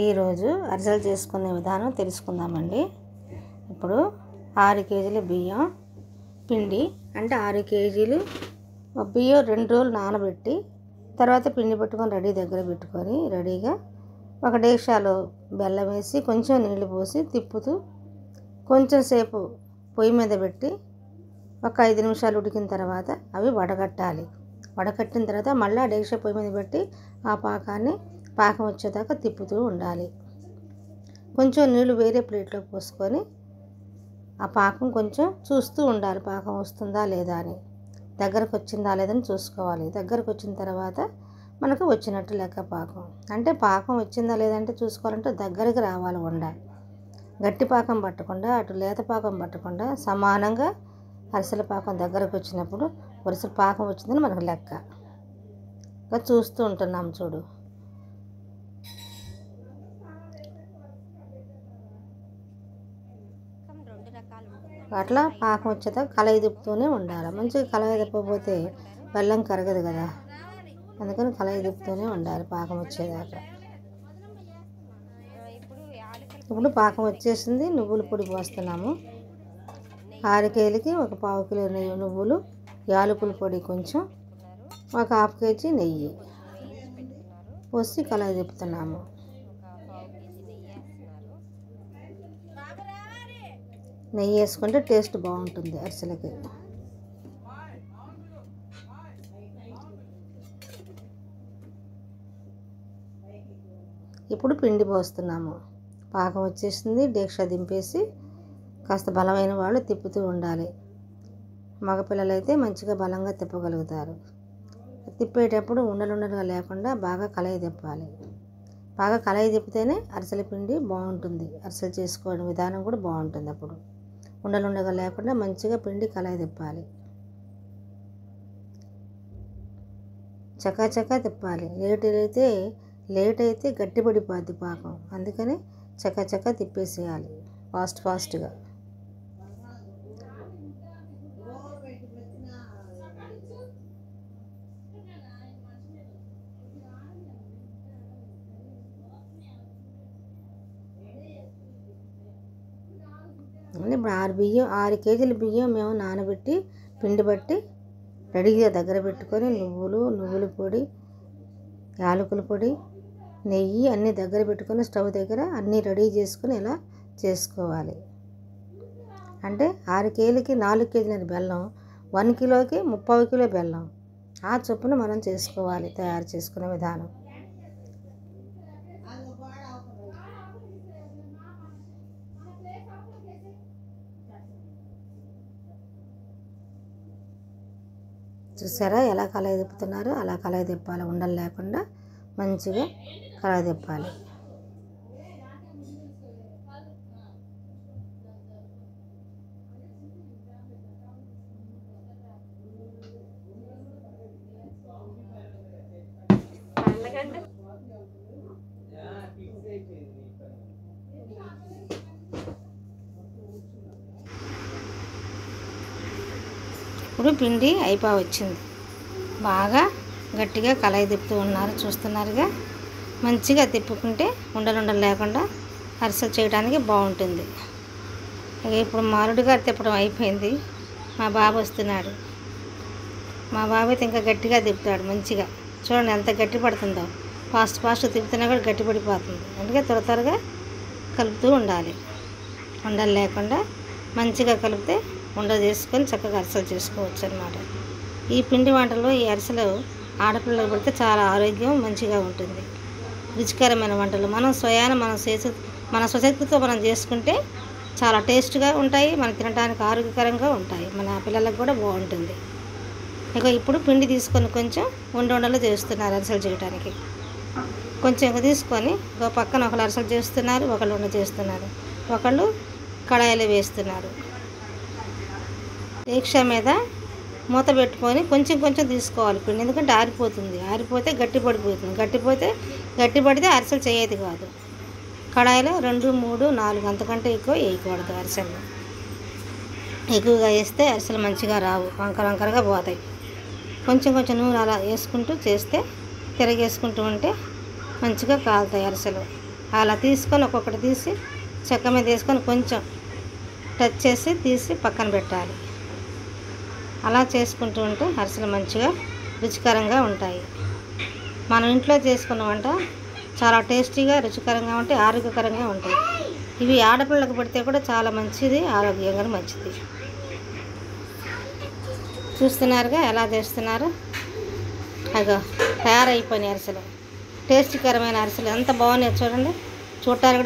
ఈరోజు అరిసెలు చేసుకునే విధానం తెలుసుకుందామండి. ఇప్పుడు 6 కేజీల బియ్యం పిండి, అంటే 6 కేజీలు బియ్యం 2 రోజులు నానబెట్టి తర్వాత పిండి పట్టుకొని దగ్గర పెట్టుకొని రెడీగా ఒక డేక్షాలో బెల్లం వేసి కొంచెం నీళ్ళు పోసి తిప్పుతూ కొంచెం సేపు పొయ్యి మీద పెట్టి ఒక 5 నిమిషాలు ఉడికిన తర్వాత అవి వడగట్టాలి. వడకట్టిన తర్వాత మళ్ళీ డేక్షా పొయ్యి మీద పెట్టి ఆ పాకం వచ్చేదాకా తిప్పుతూ ఉండాలి. కొంచెం నీళ్ళు వేరే ప్లేట్లో పోసుకొని ఆ పాకం కొంచెం చూస్తూ ఉండాలి, పాకం వస్తుందా లేదా అని, దగ్గరకు వచ్చిందా లేదని చూసుకోవాలి. దగ్గరకు వచ్చిన తర్వాత మనకు వచ్చినట్టు లెక్క. పాకం అంటే పాకం వచ్చిందా లేదంటే చూసుకోవాలంటే దగ్గరికి రావాలి. గట్టి పాకం పట్టకుండా అటు లేత పాకం పట్టకుండా సమానంగా అరిసెల పాకం దగ్గరకు వచ్చినప్పుడు అరిసెల పాకం వచ్చిందని మనకు లెక్క. ఇంకా చూస్తూ ఉంటున్నాం చూడు. అట్లా పాకం వచ్చేదాకా కలయి తిప్పుతూనే ఉండాలి. మంచిగా కలయి తిప్పకపోతే బెల్లం కరగదు కదా, అందుకని కలయి తిప్పుతూనే ఉండాలి పాకం వచ్చేదాకా. ఇప్పుడు పాకం వచ్చేసింది. నువ్వుల పొడి పోస్తున్నాము. 6 కేజీలకి ఒక 1/4 కిలో నువ్వులు, యాలకుల పొడి కొంచెం, ఒక 1/2 కేజీ నెయ్యి పోసి కలయి తిప్పుతున్నాము. నెయ్యి వేసుకుంటే టేస్ట్ బాగుంటుంది అరిసెలకి. ఇప్పుడు పిండి పోస్తున్నాము. పాకం వచ్చేసింది. డేక్షా దింపేసి కాస్త బలమైన వాళ్ళు తిప్పుతూ ఉండాలి. మగపిల్లలైతే మంచిగా బలంగా తిప్పగలుగుతారు. తిప్పేటప్పుడు ఉండలుండలుగా లేకుండా బాగా కలయి తిప్పాలి. బాగా కలయి తిప్పితేనే అరిసెల పిండి బాగుంటుంది. అరిసెలు చేసుకోవడం విధానం కూడా బాగుంటుంది. అప్పుడు ఉండలుండగా లేకుండా మంచిగా పిండి కలయి తిప్పాలి. చకాచకా తిప్పాలి. లేట్ అయితే గట్టిపడిపోద్ది పాకం, అందుకని చకాచకా తిప్పేసేయాలి ఫాస్ట్గా. ఇప్పుడు 6 కేజీల బియ్యం మేము నానబెట్టి పిండి బట్టి రెడీగా దగ్గర పెట్టుకొని నువ్వుల పొడి, యాలకుల పొడి, నెయ్యి అన్నీ దగ్గర పెట్టుకొని స్టవ్ దగ్గర అన్నీ రెడీ చేసుకొని ఇలా చేసుకోవాలి. అంటే 6 కేజీలకి 4 కేజీల బెల్లం, 1 కిలోకి 3/4 కిలో బెల్లం, ఆ చొప్పున మనం చేసుకోవాలి తయారు చేసుకునే విధానం. చూసారా ఎలా కలయి తిప్పుతున్నారో అలా కలయి తిప్పాలి. ఉండలు లేకుండా మంచిగా కలయి తిప్పాలి. ఇప్పుడు పిండి వచ్చింది. బాగా గట్టిగా కలయి తిప్పుతూ ఉన్నారు, చూస్తున్నారుగా. మంచిగా తిప్పుకుంటే ఉండలు లేకుండా అరిసెలు చేయడానికి బాగుంటుంది. ఇప్పుడు మారుడు గారు తిప్పడం అయిపోయింది. మా బాబు వస్తున్నాడు. మా బాబు అయితే ఇంకా గట్టిగా తిప్పుతాడు మంచిగా. చూడండి ఎంత గట్టి పడుతుందో. ఫాస్ట్ తిప్పుతున్నా కూడా గట్టి పడిపోతుంది. అందుకే త్వరగా కలుపుతూ ఉండాలి. ఉండలు లేకుండా మంచిగా కలిపితే ఉండ చేసుకొని చక్కగా అరిసెలు చేసుకోవచ్చు అన్నమాట. ఈ పిండి వంటలో ఈ అరిసెలు ఆడపిల్లలకు పెడితే చాలా ఆరోగ్యం మంచిగా ఉంటుంది. రుచికరమైన వంటలు మన స్వశక్తితో మనం చేసుకుంటే చాలా టేస్ట్గా ఉంటాయి. మనం తినడానికి ఆరోగ్యకరంగా ఉంటాయి. మన పిల్లలకు కూడా బాగుంటుంది. ఇప్పుడు పిండి తీసుకొని కొంచెం ఉండలు చేస్తున్నారు అరిసెలు చేయడానికి. కొంచెం తీసుకొని పక్కన ఒకళ్ళు అరిసెలు చేస్తున్నారు, ఒకళ్ళు ఉండ చేస్తున్నారు, ఒకళ్ళు కడాయిలో వేస్తున్నారు. డేక్షా మీద మూత పెట్టుకొని కొంచెం తీసుకోవాలి పిండి, ఎందుకంటే ఆరిపోతే గట్టిపడిపోతుంది. గట్టి పడితే అరిసెలు చేయదు కాదు. కడాయిలో 2, 3, 4 అంతకంటే ఎక్కువ వేయకూడదు. అరిసెలు ఎక్కువగా వేస్తే అరిసెలు మంచిగా రావు, వంకరగా పోతాయి. కొంచెం నూనె అలా వేసుకుంటూ చేస్తే తిరగేసుకుంటూ ఉంటే మంచిగా కాలుతాయి అరిసెలు. అలా తీసుకొని ఒక్కొక్కటి తీసి చెక్క మీద వేసుకొని కొంచెం టచ్ చేసి తీసి పక్కన పెట్టాలి. అలా చేసుకుంటూ ఉంటే అరిసెలు మంచిగా రుచికరంగా ఉంటాయి. మనం ఇంట్లో చేసుకున్న వంట చాలా టేస్టీగా రుచికరంగా ఉంటాయి, ఆరోగ్యకరంగా ఉంటాయి. ఇవి ఆడపిల్లలకు పెడితే కూడా చాలా మంచిది, ఆరోగ్యంగా మంచిది. చూస్తున్నారుగా ఎలా చేస్తున్నారు. అగో తయారైపోయినాయి అరిసెలు, టేస్టీకరమైన అరిసెలు ఎంత బాగున్నాయో చూడండి. చూడటానికి